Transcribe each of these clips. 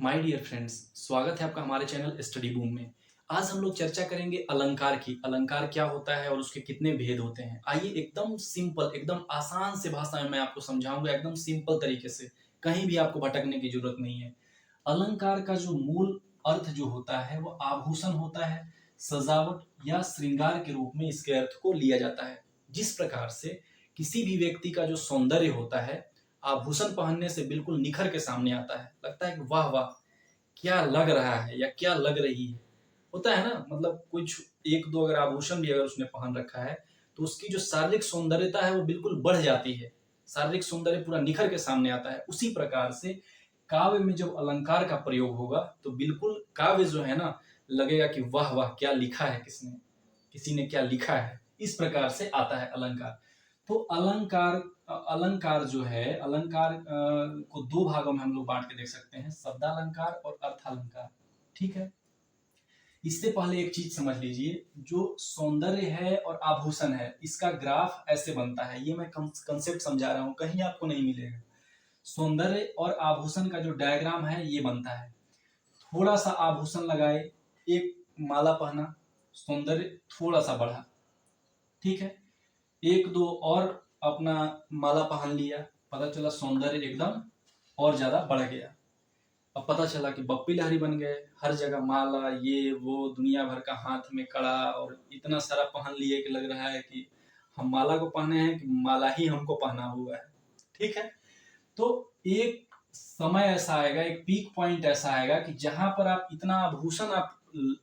My dear friends, स्वागत है आपका हमारे चैनल स्टडी बूम में। आज हम लोग चर्चा करेंगे अलंकार की। अलंकार क्या होता है और उसके कितने भेद होते हैं। आइए एकदम सिंपल, एकदम आसान से भाषा में मैं आपको समझाऊंगा, एकदम सिंपल तरीके से। कहीं भी आपको भटकने की जरूरत नहीं है। अलंकार का जो मूल अर्थ जो होता है वो आभूषण होता है, सजावट या श्रृंगार के रूप में इसके अर्थ को लिया जाता है। जिस प्रकार से किसी भी व्यक्ति का जो सौंदर्य होता है आभूषण पहनने से बिल्कुल निखर के सामने आता है, लगता है कि वाह वाह क्या लग रहा है या क्या लग रही है। होता है ना, मतलब कुछ एक दो अगर आभूषण भी अगर उसने पहन रखा है तो उसकी जो शारीरिक सौंदर्यता है वो बिल्कुल बढ़ जाती है, शारीरिक सौंदर्य पूरा निखर के सामने आता है। उसी प्रकार से काव्य में जब अलंकार का प्रयोग होगा तो बिल्कुल काव्य जो है ना, लगेगा कि वाह वाह क्या लिखा है, किसी ने क्या लिखा है। इस प्रकार से आता है अलंकार। तो अलंकार जो है, अलंकार को दो भागों में हम लोग बांट के देख सकते हैं, शब्दालंकार और अर्थालंकार। ठीक है। इससे पहले एक चीज समझ लीजिए, जो सौंदर्य है और आभूषण है इसका ग्राफ ऐसे बनता है। ये मैं कंसेप्ट समझा रहा हूं, कहीं आपको नहीं मिलेगा। सौंदर्य और आभूषण का जो डायग्राम है ये बनता है। थोड़ा सा आभूषण लगाए, एक माला पहना, सौंदर्य थोड़ा सा बढ़ा। ठीक है। एक दो और अपना माला पहन लिया, पता चला सौंदर्य एकदम और ज्यादा बढ़ गया। अब पता चला कि बप्पी लहरी बन गए, हर जगह माला, ये वो दुनिया भर का हाथ में कड़ा और इतना सारा पहन लिए कि लग रहा है कि हम माला को पहने हैं कि माला ही हमको पहना हुआ है। ठीक है। तो एक समय ऐसा आएगा, एक पीक पॉइंट ऐसा आएगा कि जहां पर आप इतना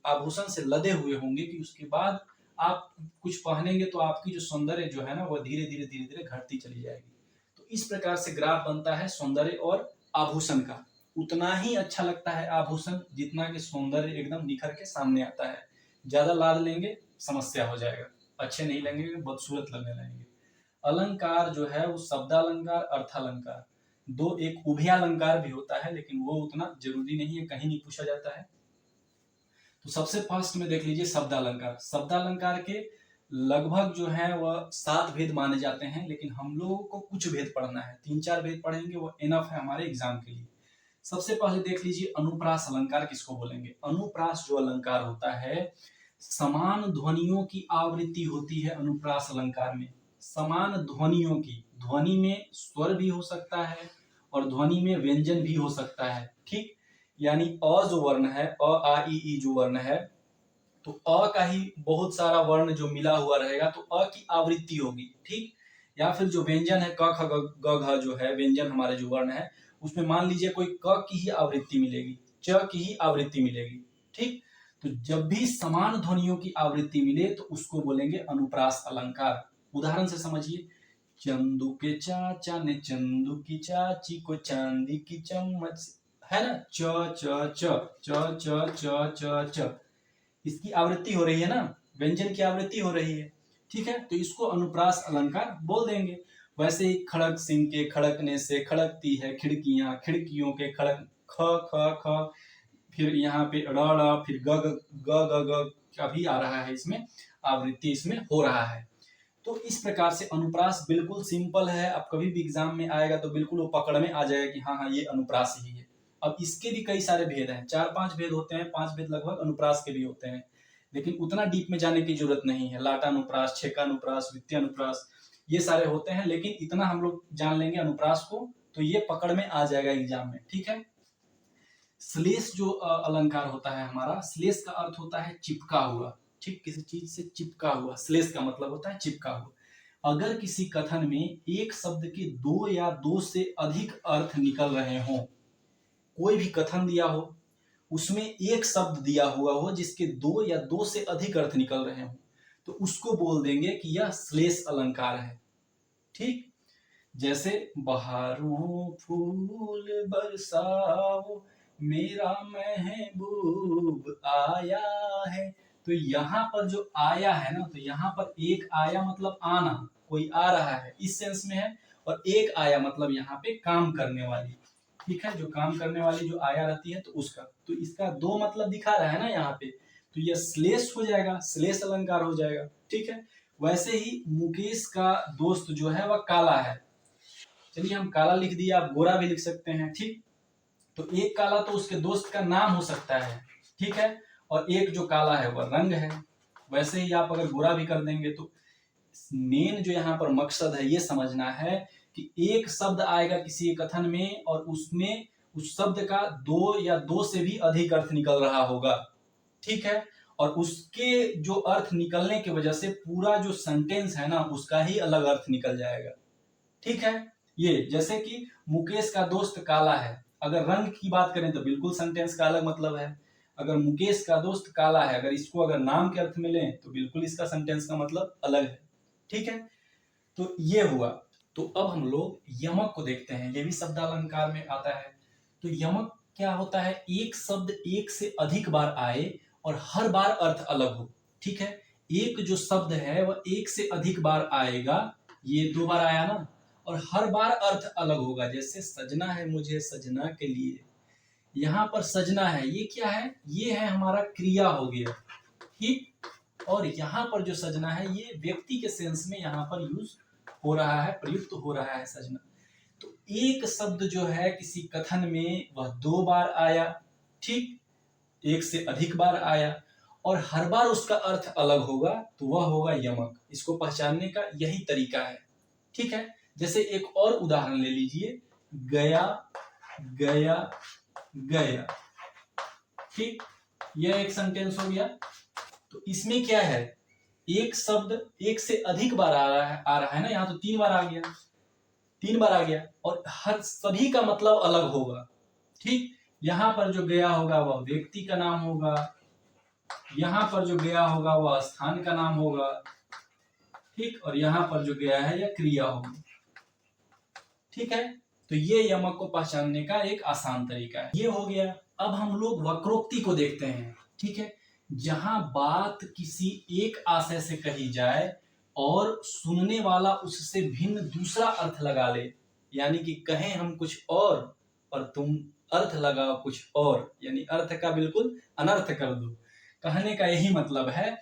आभूषण से लदे हुए होंगे कि उसके बाद आप कुछ पहनेंगे तो आपकी जो सौंदर्य जो है ना वो धीरे धीरे धीरे धीरे घटती चली जाएगी। तो इस प्रकार से ग्राफ बनता है सौंदर्य और आभूषण का। उतना ही अच्छा लगता है आभूषण जितना कि सौंदर्य एकदम निखर के सामने आता है। ज्यादा लाद लेंगे समस्या हो जाएगा, अच्छे नहीं लगेंगे, बदसूरत लगने लगेंगे। अलंकार जो है वो शब्दालंकार, अर्थालंकार, दो, एक उभयालंकार भी होता है लेकिन वो उतना जरूरी नहीं है, कहीं नहीं पूछा जाता है। तो सबसे फर्स्ट में देख लीजिए शब्दालंकार। शब्दालंकार के लगभग जो है वह 7 भेद माने जाते हैं, लेकिन हम लोगों को कुछ भेद पढ़ना है, 3-4 भेद पढ़ेंगे वो इनफ है हमारे एग्जाम के लिए। सबसे पहले देख लीजिए अनुप्रास अलंकार किसको बोलेंगे। अनुप्रास जो अलंकार होता है, समान ध्वनियों की आवृत्ति होती है अनुप्रास अलंकार में। समान ध्वनियों की, ध्वनि में स्वर भी हो सकता है और ध्वनि में व्यंजन भी हो सकता है। ठीक। यानी अ जो वर्ण है, अ आ ई जो वर्ण है, तो अ का ही बहुत सारा वर्ण जो मिला हुआ रहेगा तो अ की आवृत्ति होगी। ठीक। या फिर जो व्यंजन है क ख ग घ जो है व्यंजन हमारे जो वर्ण है, उसमें मान लीजिए कोई क की ही आवृत्ति मिलेगी, च की ही आवृत्ति मिलेगी। ठीक। तो जब भी समान ध्वनियों की आवृत्ति मिले तो उसको बोलेंगे अनुप्रास अलंकार। उदाहरण से समझिए, चंदू के चाचा ने चंदू की चाची को चांदी की चम्मच, है ना, च च च च च च च च, इसकी आवृत्ति हो रही है ना, व्यंजन की आवृत्ति हो रही है। ठीक है। तो इसको अनुप्रास अलंकार बोल देंगे। वैसे ही खड़क सिंह के खड़कने से खड़कती है खिड़कियां, खिड़कियों के खड़क, ख ख ख, फिर यहाँ पे ड़ ड़, फिर ग ग ग ग ग का भी आ रहा है, इसमें आवृत्ति इसमें हो रहा है। तो इस प्रकार से अनुप्रास बिल्कुल सिंपल है। अब कभी भी एग्जाम में आएगा तो बिल्कुल वो पकड़ में आ जाएगा कि हाँ हाँ ये अनुप्रास ही है। अब इसके भी कई सारे भेद हैं, 4-5 भेद होते हैं, 5 भेद लगभग अनुप्रास के भी होते हैं, लेकिन उतना डीप में जाने की जरूरत नहीं है। लाटानुप्रास, छेकानुप्रास, वित्तीयानुप्रास, ये सारे होते हैं, लेकिन इतना हम लोग जान लेंगे अनुप्रास को तो ये पकड़ में आ जाएगा एग्जाम में। ठीक है। श्लेष जो अलंकार होता है हमारा, श्लेष का अर्थ होता है चिपका हुआ। ठीक, किसी चीज से चिपका हुआ, श्लेष का मतलब होता है चिपका हुआ। अगर किसी कथन में एक शब्द के 2 या 2 से अधिक अर्थ निकल रहे हों, कोई भी कथन दिया हो उसमें एक शब्द दिया हुआ हो जिसके 2 या 2 से अधिक अर्थ निकल रहे हों, तो उसको बोल देंगे कि यह श्लेष अलंकार है। ठीक। जैसे बहारों फूल बरसाओ मेरा महबूब आया है, तो यहाँ पर जो आया है ना, तो यहाँ पर एक आया मतलब आना, कोई आ रहा है इस सेंस में है, और एक आया मतलब यहाँ पे काम करने वाली। ठीक है। जो काम करने वाली जो आया रहती है तो उसका, तो इसका 2 मतलब दिखा रहा है ना यहाँ पे, तो यह श्लेष हो जाएगा, श्लेष अलंकार हो जाएगा। ठीक है। वैसे ही मुकेश का दोस्त जो है वह काला है, चलिए हम काला लिख दिया, आप गोरा भी लिख सकते हैं। ठीक। तो एक काला तो उसके दोस्त का नाम हो सकता है, ठीक है, और एक जो काला है वह रंग है। वैसे ही आप अगर बुरा भी कर देंगे तो मेन जो यहाँ पर मकसद है ये समझना है कि एक शब्द आएगा किसी कथन में और उसमें उस शब्द का दो या दो से भी अधिक अर्थ निकल रहा होगा, ठीक है, और उसके जो अर्थ निकलने की वजह से पूरा जो सेंटेंस है ना उसका ही अलग अर्थ निकल जाएगा, ठीक है। ये जैसे कि मुकेश का दोस्त काला है, अगर रंग की बात करें तो बिल्कुल सेंटेंस का अलग मतलब है। अगर मुकेश का दोस्त काला है, अगर इसको अगर नाम के अर्थ में लें तो बिल्कुल इसका सेंटेंस का मतलब अलग है, ठीक है। तो ये हुआ। तो अब हम लोग यमक को देखते हैं, ये भी शब्द अलंकार में आता है। तो यमक क्या होता है, एक शब्द एक से अधिक बार आए और हर बार अर्थ अलग हो, ठीक है। एक जो शब्द है वह एक से अधिक बार आएगा, ये 2 बार आया ना, और हर बार अर्थ अलग होगा। जैसे सजना है मुझे सजना के लिए, यहाँ पर सजना है, ये क्या है, ये है हमारा क्रिया हो गया, ठीक। और यहाँ पर जो सजना है ये व्यक्ति के सेंस में यहाँ पर यूज हो रहा है, प्रयुक्त हो रहा है सजना। तो एक शब्द जो है किसी कथन में वह 2 बार आया, ठीक, एक से अधिक बार आया और हर बार उसका अर्थ अलग होगा, तो वह होगा यमक। इसको पहचानने का यही तरीका है, ठीक है। जैसे एक और उदाहरण ले लीजिए, गया गया गया, ठीक, यह एक सेंटेंस हो गया। तो इसमें क्या है, एक शब्द एक से अधिक बार आ रहा है ना, यहाँ तो 3 बार आ गया, 3 बार आ गया और हर सभी का मतलब अलग होगा, ठीक। यहाँ पर जो गया होगा वह व्यक्ति का नाम होगा, यहाँ पर जो गया होगा वह स्थान का नाम होगा, ठीक, और यहाँ पर जो गया है यह क्रिया होगी, ठीक है। तो ये यमक को पहचानने का एक आसान तरीका है, ये हो गया। अब हम लोग वक्रोक्ति को देखते हैं, ठीक है, जहां बात किसी एक आशय से कही जाए और सुनने वाला उससे भिन्न दूसरा अर्थ लगा ले, यानी कि कहें हम कुछ और तुम अर्थ लगाओ कुछ और, यानी अर्थ का बिल्कुल अनर्थ कर दो, कहने का यही मतलब है।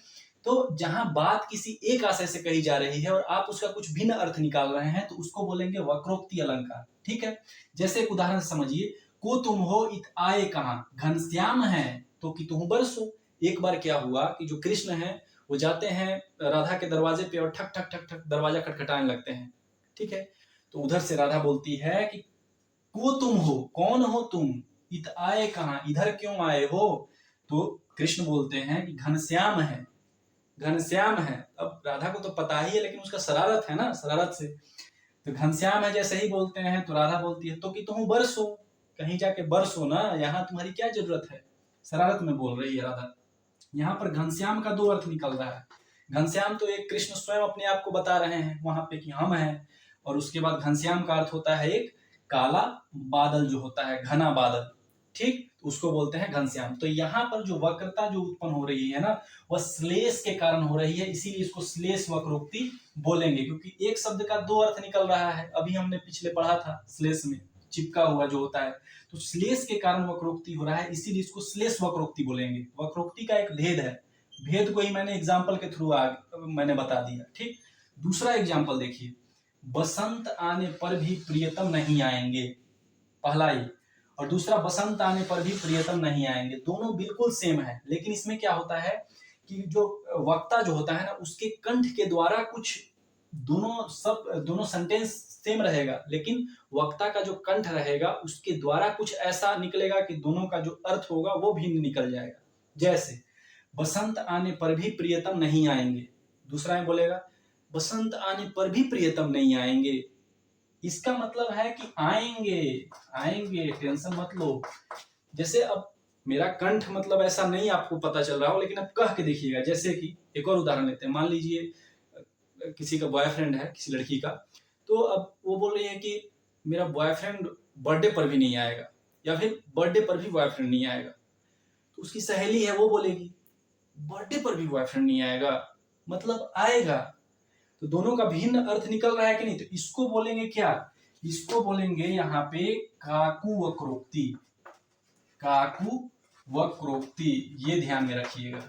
तो जहां बात किसी एक आशय से कही जा रही है और आप उसका कुछ भिन्न अर्थ निकाल रहे हैं तो उसको बोलेंगे वक्रोक्ति अलंकार, ठीक है। जैसे एक उदाहरण समझिए, को तुम हो इत आए कहां, घनश्याम है तो कि तुम बरसो। एक बार क्या हुआ कि जो कृष्ण है वो जाते हैं राधा के दरवाजे पे और ठक ठक ठक ठक दरवाजा खटखटाने लगते हैं, ठीक है। तो उधर से राधा बोलती है कि को तुम हो, कौन हो तुम, इत आए कहां, इधर क्यों आए हो। तो कृष्ण बोलते हैं कि घनश्याम है, घनश्याम है। अब राधा को तो पता ही है लेकिन उसका शरारत है ना, शरारत से तो घनश्याम है जैसे ही बोलते हैं तो राधा बोलती है तो कि तुम बरसो, कहीं जाके बरसो ना, यहाँ तुम्हारी क्या जरूरत है, शरारत में बोल रही है राधा। यहाँ पर घनश्याम का 2 अर्थ निकल रहा है। घनश्याम तो एक कृष्ण स्वयं अपने आप को बता रहे हैं वहां पे कि हम हैं, और उसके बाद घनश्याम का अर्थ होता है एक काला बादल जो होता है, घना बादल, ठीक, उसको बोलते हैं घनश्याम। तो यहाँ पर जो वक्रता जो उत्पन्न हो रही है ना वह श्लेष के कारण हो रही है, इसीलिए इसको श्लेष वक्रोक्ति बोलेंगे, क्योंकि एक शब्द का 2 अर्थ निकल रहा है। अभी हमने पिछले पढ़ा था श्लेष में चिपका हुआ जो होता है, तो श्लेष के कारण वक्रोक्ति हो रहा है, इसीलिए इसको श्लेष वक्रोक्ति बोलेंगे। वक्रोक्ति का एक भेद है, भेद को ही मैंने एग्जाम्पल के थ्रू मैंने बता दिया, ठीक। दूसरा एग्जाम्पल देखिए, बसंत आने पर भी प्रियतम नहीं आएंगे, पहला ही, और दूसरा बसंत आने पर भी प्रियतम नहीं आएंगे। दोनों बिल्कुल सेम है, लेकिन इसमें क्या होता है कि जो वक्ता जो होता है ना उसके कंठ के द्वारा कुछ, दोनों सेंटेंस सेम रहेगा, लेकिन वक्ता का जो कंठ रहेगा उसके द्वारा कुछ ऐसा निकलेगा कि दोनों का जो अर्थ होगा वो भिन्न निकल जाएगा। जैसे बसंत आने पर भी प्रियतम नहीं आएंगे, दूसरा में बोलेगा बसंत आने पर भी प्रियतम नहीं आएंगे। इसका मतलब है कि आएंगे, आएंगे, टेंशन मत लो। जैसे अब मेरा कंठ मतलब ऐसा नहीं आपको पता चल रहा हो, लेकिन अब कह के देखिएगा। जैसे कि एक और उदाहरण लेते हैं, मान लीजिए किसी का बॉयफ्रेंड है किसी लड़की का, तो अब वो बोल रही है कि मेरा बॉयफ्रेंड बर्थडे पर भी नहीं आएगा, या फिर बर्थडे पर भी बॉयफ्रेंड नहीं आएगा। तो उसकी सहेली है वो बोलेगी बर्थडे पर भी बॉयफ्रेंड नहीं आएगा, मतलब आएगा। तो दोनों का भिन्न अर्थ निकल रहा है कि नहीं, तो इसको बोलेंगे क्या, इसको बोलेंगे यहाँ पे काकू वक्रोक्ति, काकू वक्रोक्ति, ये ध्यान में रखिएगा।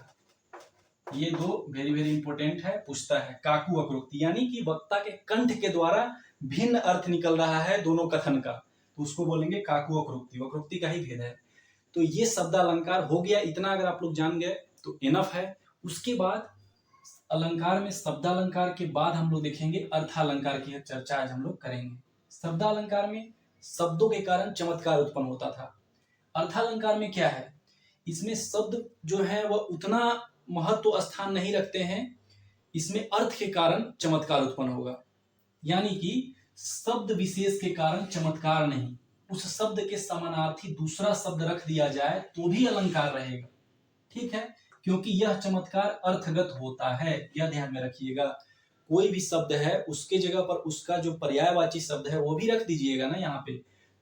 ये 2 वेरी वेरी इंपॉर्टेंट है, पूछता है काकू वक्रोक्ति, यानी कि वक्ता के कंठ के द्वारा भिन्न अर्थ निकल रहा है दोनों कथन का, तो उसको बोलेंगे काकु वक्रोक्ति, वक्रोक्ति का ही भेद है। तो ये शब्द अलंकार हो गया, इतना अगर आप लोग जान गए तो इनफ है। उसके बाद अलंकार में शब्दालंकार के बाद हम लोग देखेंगे अर्थालंकार की चर्चा आज हम लोग करेंगे। शब्दालंकार में शब्दों के कारण चमत्कार उत्पन्न होता था। अर्थालंकार में क्या है, इसमें शब्द जो है वह उतना महत्व स्थान नहीं रखते हैं, इसमें अर्थ के कारण चमत्कार उत्पन्न होगा। यानी कि शब्द विशेष के कारण चमत्कार नहीं, उस शब्द के समानार्थी दूसरा शब्द रख दिया जाए तो भी अलंकार रहेगा। ठीक है, क्योंकि यह चमत्कार अर्थगत होता है, यह ध्यान में रखिएगा। कोई भी शब्द है उसके जगह पर उसका जो पर्यायवाची शब्द है वो भी रख दीजिएगा ना यहाँ पे,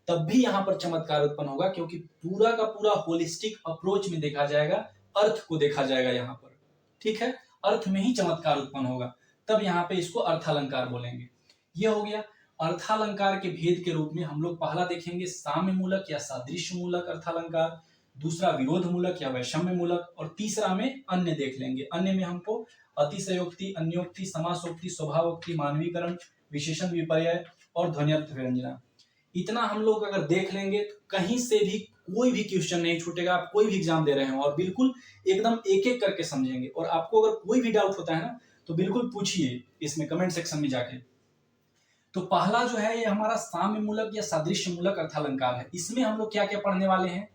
तब भी यहाँ पर चमत्कार उत्पन्न होगा, क्योंकि पूरा का पूरा होलिस्टिक अप्रोच में देखा जाएगा, अर्थ को देखा जाएगा यहाँ पर। ठीक है, अर्थ में ही चमत्कार उत्पन्न होगा, तब यहाँ पे इसको अर्थालंकार बोलेंगे। यह हो गया। अर्थालंकार के भेद के रूप में हम लोग पहला देखेंगे साम्य मूलक या सादृश्य मूलक अर्थालंकार, दूसरा विरोध मूलक या वैषम्य मूलक, और तीसरा में अन्य देख लेंगे। अन्य में हमको अतिशयोक्ति, अन्योक्ति, समासोक्ति, स्वभावोक्ति, मानवीकरण, विशेषण विपर्यय और ध्वन्यर्थ व्यंजना। इतना हम लोग अगर देख लेंगे तो कहीं से भी कोई भी क्वेश्चन नहीं छूटेगा। आप कोई भी एग्जाम दे रहे हो और बिल्कुल एकदम एक एक करके समझेंगे, और आपको अगर कोई भी डाउट होता है ना तो बिल्कुल पूछिए इसमें कमेंट सेक्शन में जाके। तो पहला जो है ये हमारा साम्य मूलक या सादृश्य मूलक अर्थालंकार है। इसमें हम लोग क्या क्या पढ़ने वाले हैं,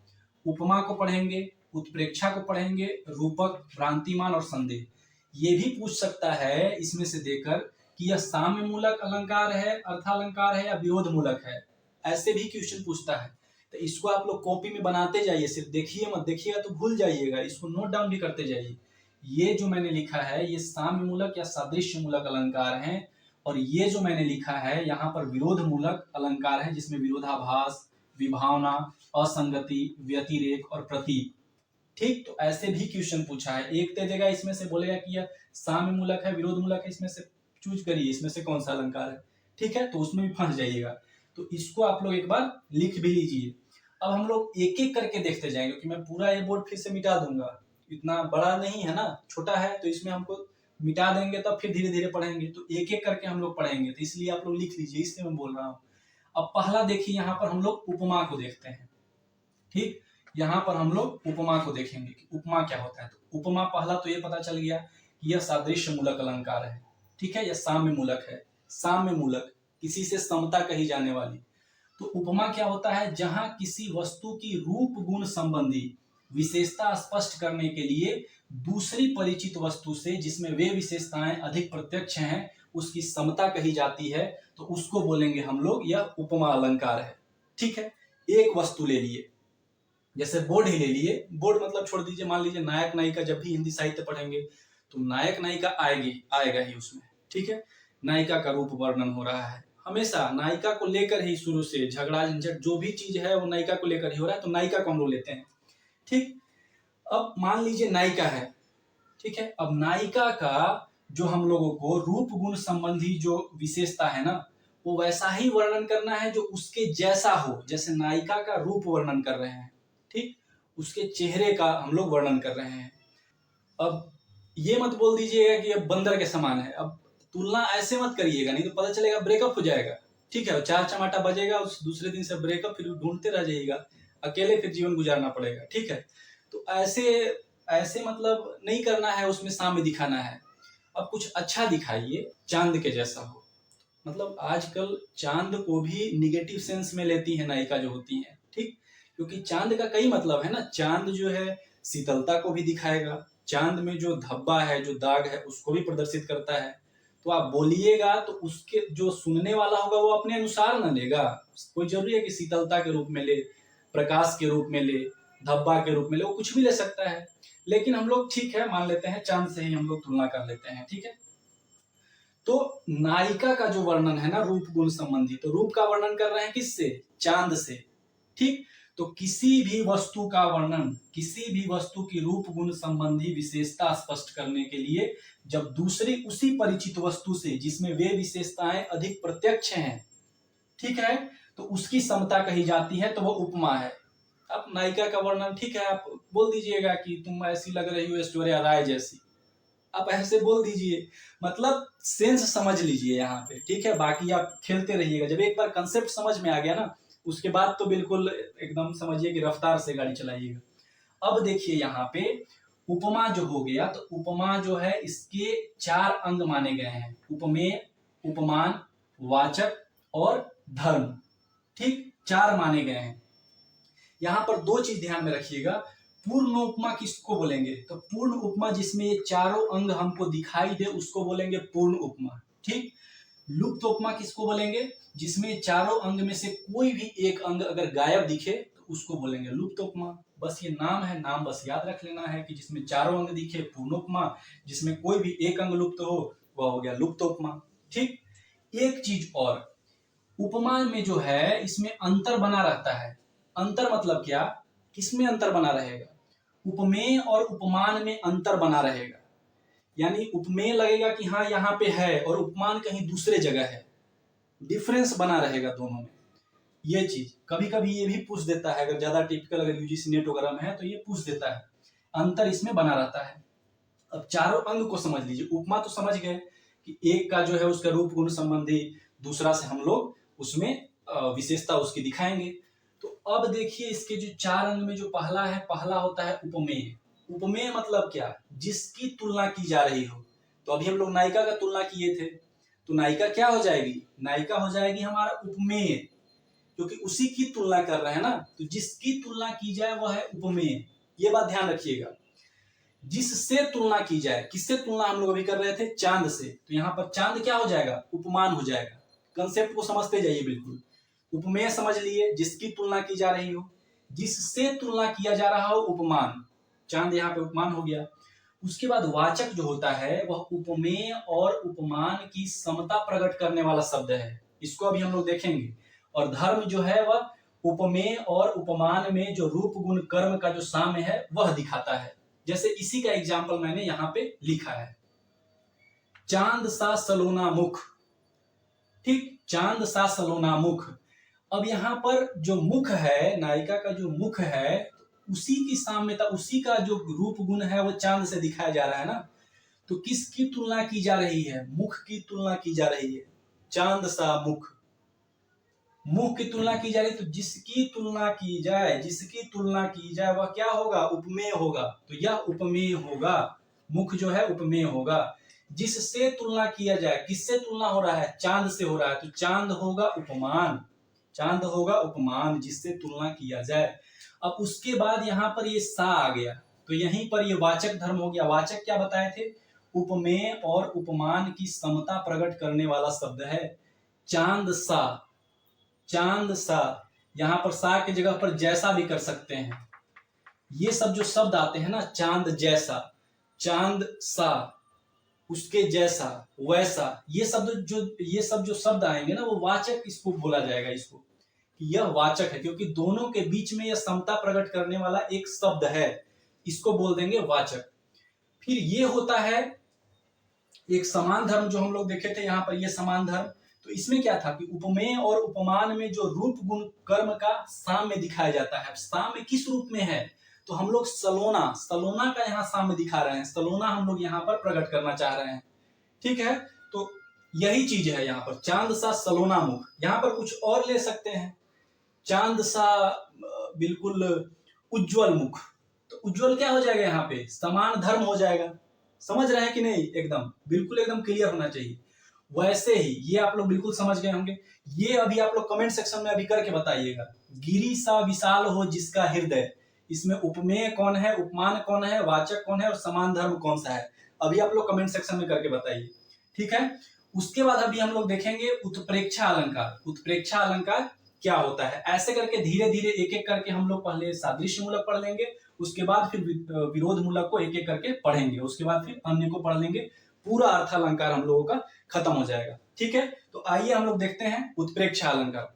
उपमा को पढ़ेंगे, उत्प्रेक्षा को पढ़ेंगे, रूपक, भ्रांतिमान और संदेह। ये भी पूछ सकता है इसमें से देकर कि यह साम्य मूलक अलंकार है, अर्थालंकार है या विरोध मूलक है, ऐसे भी क्वेश्चन पूछता है। तो इसको आप लोग कॉपी में बनाते जाइए, सिर्फ देखिए मत, देखिएगा तो भूल जाइएगा, इसको नोट डाउन भी करते जाइए। ये जो मैंने लिखा है ये साम्य मूलक या सादृश्य मूलक अलंकार है, और ये जो मैंने लिखा है यहाँ पर विरोध मूलक अलंकार है, जिसमें विरोधाभास, विभावना, असंगति, व्यतिरेक और प्रतीक। ठीक, तो ऐसे भी क्वेश्चन पूछा है। एक दे देगा, इसमें से बोलेगा कि यह साम्य मूलक है, विरोध मूलक है, इसमें से चूज करिए इसमें से कौन सा अलंकार है। ठीक है, तो उसमें भी फंस जाइएगा। तो इसको आप लोग एक बार लिख भी लीजिए। अब हम लोग एक एक करके देखते जाएंगे, क्योंकि मैं पूरा ये बोर्ड फिर से मिटा दूंगा, इतना बड़ा नहीं है ना, छोटा है, तो इसमें हमको मिटा देंगे तब फिर धीरे धीरे पढ़ेंगे। तो एक एक करके हम लोग पढ़ेंगे, तो इसलिए आप लोग लिख लीजिए, इसलिए मैं बोल रहा हूँ। अब पहला देखिए, यहाँ पर हम लोग उपमा को देखते हैं। ठीक, यहाँ पर हम लोग उपमा को देखेंगे कि उपमा क्या होता है। तो उपमा पहला तो ये पता चल गया कि यह सादृश्य मूलक अलंकार है। ठीक है, यह साम्य मूलक है। साम्य मूलक, किसी से समता कही जाने वाली। तो उपमा क्या होता है, जहां किसी वस्तु की रूप गुण संबंधी विशेषता स्पष्ट करने के लिए दूसरी परिचित वस्तु से, जिसमें वे विशेषताएं अधिक प्रत्यक्ष हैं, उसकी समता कही जाती है, तो उसको बोलेंगे हम लोग यह उपमा अलंकार है। ठीक है, एक वस्तु ले लिए, जैसे बोर्ड ही ले लिए, बोर्ड मतलब छोड़ दीजिए, मान लीजिए नायक नायिका, जब भी हिंदी साहित्य पढ़ेंगे तो नायक नायिका आएगा ही उसमें। ठीक है, नायिका का रूप वर्णन हो रहा है, हमेशा नायिका को लेकर ही, शुरू से झगड़ा झंझट जो भी चीज है वो नायिका को लेकर ही हो रहा है, तो नायिका को हम लोग लेते हैं। ठीक, अब मान लीजिए नायिका है। ठीक है, अब नायिका का जो हम लोगों को रूप गुण संबंधी जो विशेषता है ना, वो वैसा ही वर्णन करना है जो उसके जैसा हो, जैसे नायिका का रूप वर्णन कर रहे हैं। ठीक, उसके चेहरे का हम लोग वर्णन कर रहे हैं। अब ये मत बोल दीजिएगा कि अब बंदर के समान है, अब तुलना ऐसे मत करिएगा, नहीं तो पता चलेगा ब्रेकअप हो जाएगा। ठीक है, चार चमाटा बजेगा, उस दूसरे दिन से ब्रेकअप, फिर ढूंढते रह जाइएगा, अकेले फिर जीवन गुजारना पड़ेगा। ठीक है, तो ऐसे मतलब नहीं करना है, उसमें साम्य दिखाना है। अब कुछ अच्छा दिखाइए, चांद के जैसा हो। मतलब आजकल चांद को भी निगेटिव सेंस में लेती है नायिका जो होती है। ठीक, क्योंकि चांद का कई मतलब है ना, चांद जो है शीतलता को भी दिखाएगा, चांद में जो धब्बा है, जो दाग है, उसको भी प्रदर्शित करता है। तो आप बोलिएगा तो उसके जो सुनने वाला होगा वो अपने अनुसार न लेगा। कोई जरूरी है कि शीतलता के रूप में ले, प्रकाश के रूप में ले, धब्बा के रूप में ले, वो कुछ भी ले सकता है। लेकिन हम लोग ठीक है मान लेते हैं, चांद से ही हम लोग तुलना कर लेते हैं। ठीक है, तो नायिका का जो वर्णन है ना रूप गुण संबंधी, तो रूप का वर्णन कर रहे हैं किससे, चांद से। ठीक, तो किसी भी वस्तु का वर्णन, किसी भी वस्तु की रूप गुण संबंधी विशेषता स्पष्ट करने के लिए जब दूसरी उसी परिचित वस्तु से, जिसमें वे विशेषताएं अधिक प्रत्यक्ष हैं, ठीक है, तो उसकी समता कही जाती है, तो वो उपमा है। अब नायिका का वर्णन, ठीक है, आप बोल दीजिएगा कि तुम ऐसी लग रही हो ऐश्वर्या राय जैसी, आप ऐसे बोल दीजिए, मतलब सेंस समझ लीजिए यहाँ पे। ठीक है, बाकी आप खेलते रहिएगा, जब एक बार कंसेप्ट समझ में आ गया ना उसके बाद तो बिल्कुल एकदम समझिए कि रफ्तार से गाड़ी चलाइएगा। अब देखिए यहाँ पे उपमा जो हो गया, तो उपमा जो है इसके 4 अंग माने गए हैं, उपमेय, उपमान, वाचक और धर्म। ठीक, 4 माने गए हैं। यहाँ पर 2 चीज ध्यान में रखिएगा। पूर्ण उपमा किसको बोलेंगे? तो पूर्ण उपमा जिसमें ये चारों अंग हमको दिखाई दे उसको बोलेंगे पूर्ण उपमा। ठीक, लुप्त उपमा किसको बोलेंगे? जिसमें चारों अंग में से कोई भी एक अंग अगर गायब दिखे तो उसको बोलेंगे लुप्त उपमा। बस ये नाम है, नाम बस याद रख लेना है कि जिसमें चारों अंग दिखे पूर्ण उपमा, जिसमें कोई भी एक अंग लुप्त हो वह हो गया लुप्त उपमा। ठीक, एक चीज और, उपमा में जो है इसमें अंतर बना रहता है। अंतर मतलब क्या? किसमें अंतर बना रहेगा? उपमेय और उपमान में अंतर बना रहेगा। यानी उपमेय लगेगा कि हाँ यहाँ पे है और उपमान कहीं दूसरे जगह है, डिफरेंस बना रहेगा दोनों में। ये चीज कभी कभी ये भी पूछ देता है, अगर ज्यादा टिपिकल अगर यूजीसी नेट वगैरह में है तो ये पूछ देता है, अंतर इसमें बना रहता है। अब चारों अंग को समझ लीजिए। उपमा तो समझ गए कि एक का जो है उसका रूप गुण संबंधी, दूसरा से हम लोग उसमें विशेषता उसकी दिखाएंगे। तो अब देखिए इसके जो 4 अंग में जो पहला है, पहला होता है उपमेय। उपमेय मतलब क्या? जिसकी तुलना की जा रही हो। तो अभी हम लोग नायिका का तुलना किए थे, तो नायिका क्या हो जाएगी? नायिका हो जाएगी हमारा उपमेय, क्योंकि उसी की तुलना कर रहे हैं ना, तो जिसकी तुलना की जाए वह है उपमेय। ये बात ध्यान रखिएगा। जिससे तुलना की जाए, किससे तुलना हम लोग अभी कर रहे थे? चांद से, तो यहाँ पर चांद क्या हो जाएगा? उपमान हो जाएगा। कंसेप्ट को समझते जाइए बिल्कुल। उपमेय समझ लिए, जिसकी तुलना की जा रही हो, जिससे तुलना किया जा रहा हो उपमान, चांद यहाँ पे उपमान हो गया। उसके बाद वाचक जो होता है वह उपमेय और उपमान की समता प्रकट करने वाला शब्द है, इसको अभी हम लोग देखेंगे। और धर्म जो है वह उपमेय और उपमान में जो रूप गुण कर्म का जो साम्य है वह दिखाता है। जैसे इसी का एग्जाम्पल मैंने यहाँ पे लिखा है, चांद सा सलोना मुख। ठीक, चांद सा सलोना मुख। अब यहाँ पर जो मुख है, नायिका का जो मुख है, उसी की साम्यता, उसी का जो रूप गुण है वो चांद से दिखाया जा रहा है ना। तो किसकी तुलना की जा रही है? मुख की तुलना की जा रही है। चांद सा मुख, मुख की तुलना की जा रही है, तो जिसकी तुलना की जाए, जिसकी तुलना की जाए वह क्या होगा? उपमेय होगा। तो यह उपमेय होगा, मुख जो है उपमेय होगा। जिससे तुलना किया जाए, किससे तुलना हो रहा है? चांद से हो रहा है, तो चांद होगा उपमान, चांद होगा उपमान जिससे तुलना किया जाए। अब उसके बाद यहाँ पर ये सा आ गया, तो यहीं पर ये वाचक धर्म हो गया। वाचक क्या बताए थे? उपमेय और उपमान की समता प्रकट करने वाला शब्द है। चांद सा, चांद सा, यहाँ पर सा की जगह पर जैसा भी कर सकते हैं। ये सब जो शब्द आते हैं ना, चांद जैसा, चांद सा, उसके जैसा, वैसा, ये सब जो शब्द आएंगे ना वो वाचक इसको बोला जाएगा, इसको कि यह वाचक है, क्योंकि दोनों के बीच में यह समता प्रकट करने वाला एक शब्द है, इसको बोल देंगे वाचक। फिर ये होता है एक समान धर्म, जो हम लोग देखे थे यहाँ पर, ये समान धर्म। तो इसमें क्या था कि उपमेय और उपमान में जो रूप गुण कर्म का साम्य दिखाया जाता है। साम्य किस रूप में है? तो हम लोग सलोना, सलोना का यहाँ साम्य दिखा रहे हैं, सलोना हम लोग यहाँ पर प्रकट करना चाह रहे हैं। ठीक है, तो यही चीज है यहाँ पर, चांद सा सलोना मुख। यहाँ पर कुछ और ले सकते हैं, चांद सा बिल्कुल उज्जवल मुख। तो उज्जवल क्या हो जाएगा? यहाँ पे समान धर्म हो जाएगा। समझ रहे हैं कि नहीं? एकदम बिल्कुल एकदम क्लियर होना चाहिए। वैसे ही ये आप लोग बिल्कुल समझ गए होंगे। ये अभी आप लोग कमेंट सेक्शन में अभी करके बताइएगा। गिरी सा विशाल हो जिसका हृदय, इसमें उपमेय कौन है, उपमान कौन है, वाचक कौन है और समान धर्म कौन सा है? अभी आप लोग कमेंट सेक्शन में करके बताइए। ठीक है, उसके बाद अभी हम लोग देखेंगे उत्प्रेक्षा अलंकार। उत्प्रेक्षा अलंकार क्या होता है, ऐसे करके धीरे धीरे एक एक करके हम लोग पहले सादृश्य मूलक पढ़ लेंगे, उसके बाद फिर विरोध मूलक को एक एक करके पढ़ेंगे, उसके बाद फिर अन्य को पढ़ लेंगे। पूरा अर्थालंकार हम लोगों का खत्म हो जाएगा। ठीक है, तो आइए हम लोग देखते हैं उत्प्रेक्षा अलंकार।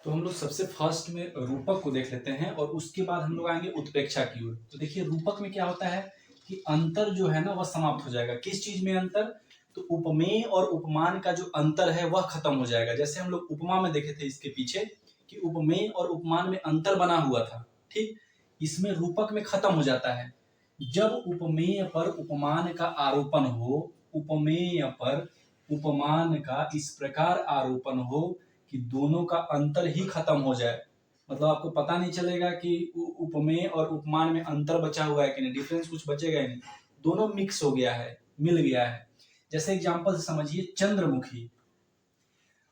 तो हम लोग सबसे फर्स्ट में रूपक को देख लेते हैं और उसके बाद हम लोग आएंगे उत्प्रेक्षा की ओर। तो देखिए रूपक में क्या होता है कि अंतर जो है ना वह समाप्त हो जाएगा। किस चीज में अंतर? तो उपमेय और उपमान का जो अंतर है वह खत्म हो जाएगा। जैसे हम लोग उपमा में देखे थे इसके पीछे कि उपमेय और उपमान में अंतर बना हुआ था। ठीक, इसमें रूपक में खत्म हो जाता है। जब उपमेय पर उपमान का आरोपण हो, उपमेय पर उपमान का इस प्रकार आरोपण हो कि दोनों का अंतर ही खत्म हो जाए, मतलब आपको पता नहीं चलेगा कि उपमेय और उपमान में अंतर बचा हुआ है कि नहीं, डिफरेंस कुछ बचेगा ही नहीं, दोनों मिक्स हो गया है, मिल गया है। जैसे एग्जांपल से समझिए, चंद्रमुखी।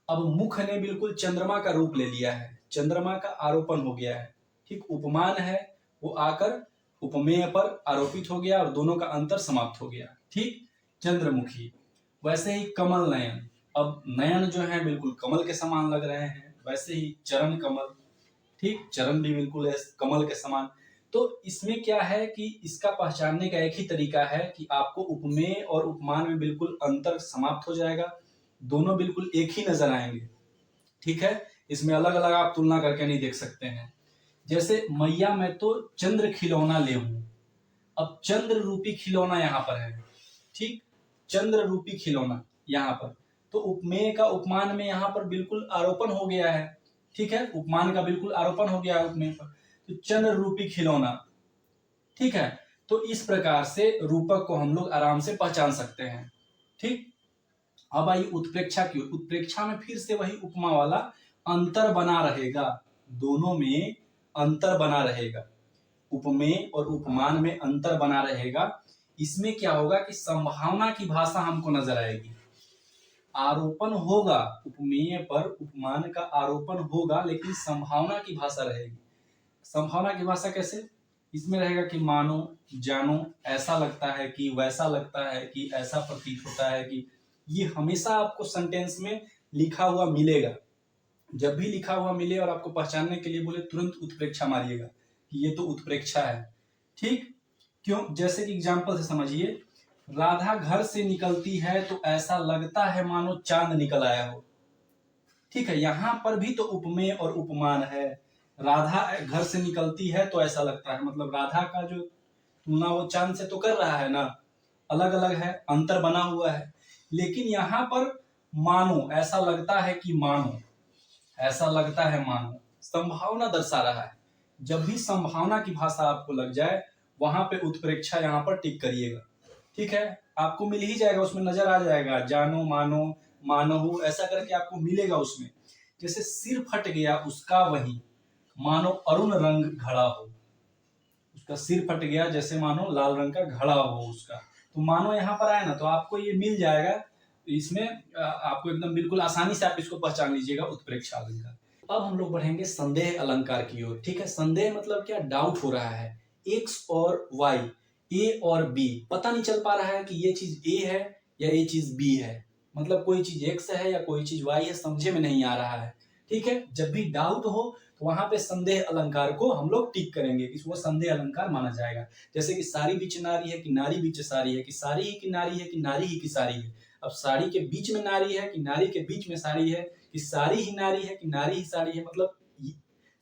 अब मुख ने बिल्कुल चंद्रमा का रूप ले लिया है, चंद्रमा का आरोपण हो गया है, ठीक। उपमान है वो आकर उपमेय पर आरोपित हो गया और दोनों का अंतर समाप्त हो गया, ठीक। चंद्रमुखी। वैसे ही कमल नयन, अब नयन जो है बिल्कुल कमल के समान लग रहे हैं, वैसे ही चरण कमल, ठीक, चरण भी बिल्कुल है कमल के समान। तो इसमें क्या है कि इसका पहचानने का एक ही तरीका है कि आपको उपमेय और उपमान में बिल्कुल अंतर समाप्त हो जाएगा, दोनों बिल्कुल एक ही नजर आएंगे, ठीक है। इसमें अलग अलग आप तुलना करके नहीं देख सकते हैं। जैसे मैया मैं तो चंद्र खिलौना ले हूं, अब चंद्र रूपी खिलौना यहाँ पर है, ठीक, चंद्र रूपी खिलौना यहाँ पर, तो उपमेय का उपमान में यहाँ पर बिल्कुल आरोपण हो गया है, ठीक है, उपमान का बिल्कुल आरोपण हो गया है उपमेय पर, तो चंद्र रूपी खिलौना, ठीक है। तो इस प्रकार से रूपक को हम लोग आराम से पहचान सकते हैं, ठीक। अब आई उत्प्रेक्षा की, उत्प्रेक्षा में फिर से वही उपमा वाला अंतर बना रहेगा, दोनों में अंतर बना रहेगा, उपमेय और उपमान में अंतर बना रहेगा। इसमें क्या होगा कि संभावना की भाषा हमको नजर आएगी, आरोपण होगा उपमेय पर, उपमान का आरोपण होगा, लेकिन संभावना की भाषा रहेगी। संभावना की भाषा कैसे? इसमें रहेगा कि मानो, जानो, ऐसा लगता है कि, वैसा लगता है कि, ऐसा प्रतीत होता है कि, ये हमेशा आपको सेंटेंस में लिखा हुआ मिलेगा। जब भी लिखा हुआ मिले और आपको पहचानने के लिए बोले, तुरंत उत्प्रेक्षा मारिएगा कि ये तो उत्प्रेक्षा है, ठीक। क्यों? जैसे कि एग्जाम्पल से समझिए, राधा घर से निकलती है तो ऐसा लगता है मानो चांद निकल आया हो, ठीक है। यहां पर भी तो उपमेय और उपमान है, राधा घर से निकलती है तो ऐसा लगता है, मतलब राधा का जो तुलना वो चांद से तो कर रहा है ना, अलग अलग है, अंतर बना हुआ है। लेकिन यहाँ पर मानो, ऐसा लगता है कि मानो, ऐसा लगता है मानो, संभावना दर्शा रहा है। जब भी संभावना की भाषा आपको लग जाए, वहां पे उत्प्रेक्षा यहाँ पर टिक करिएगा, ठीक है। आपको मिल ही जाएगा, उसमें नजर आ जाएगा, जानो, मानो, मानो, ऐसा करके आपको मिलेगा उसमें। जैसे सिर फट गया उसका वही, मानो अरुण रंग घड़ा हो, उसका सिर फट गया जैसे मानो लाल रंग का घड़ा हो उसका, तो मानो यहाँ पर आया ना, तो आपको ये मिल जाएगा। इसमें आपको एकदम बिल्कुल आसानी से आप इसको पहचान लीजिएगा, उत्प्रेक्षा अलंकार। अब हम लोग बढ़ेंगे संदेह अलंकार की ओर, ठीक है। संदेह मतलब क्या? डाउट हो रहा है, एक्स और वाई, ए और बी, पता नहीं चल पा रहा है कि ये चीज ए है या ये चीज बी है, मतलब कोई चीज एक्स है या कोई चीज वाई है, समझे में नहीं आ रहा है, ठीक है। जब भी डाउट हो तो वहां पे संदेह अलंकार को हम लोग टिक करेंगे, इसको संदेह अलंकार माना जाएगा। जैसे कि साड़ी बीच नारी है कि नारी बीच साड़ी है, कि साड़ी ही की नारी है कि नारी ही की साड़ी है। अब साड़ी के बीच में नारी है कि नारी के बीच में साड़ी है, कि साड़ी ही नारी है कि नारी ही साड़ी है, मतलब